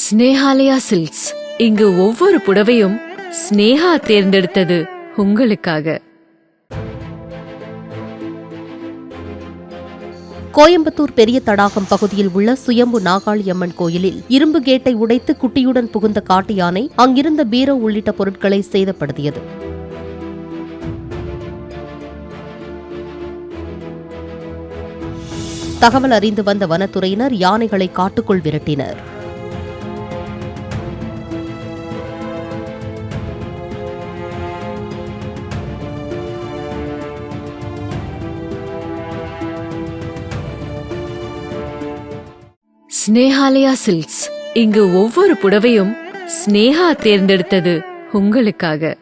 Snehalaya silks. இங்கு ஒவ்வொரு புடவையும் ஸ்னேஹா தேர்ந்தெடுத்தது உங்களுக்காக. கோயம்புத்தூர் பெரிய தடாகம் பகுதியில் உள்ள சுயம்பு நாகாளியம்மன் கோயிலில் இரும்பு கேட்டை உடைத்து குட்டியுடன் புகுந்த காட்டு யானை அங்கிருந்த பீரோ உள்ளிட்ட பொருட்களை சேதப்படுத்தியது. தகவல் அறிந்து வந்த வனத்துறையினர் யானைகளை காட்டுக்குள் விரட்டினர். ஸ்னேஹாலயா சில்க்ஸ். இங்கு ஒவ்வொரு புடவையும் ஸ்னேஹா தேர்ந்தெடுத்தது உங்களுக்காக.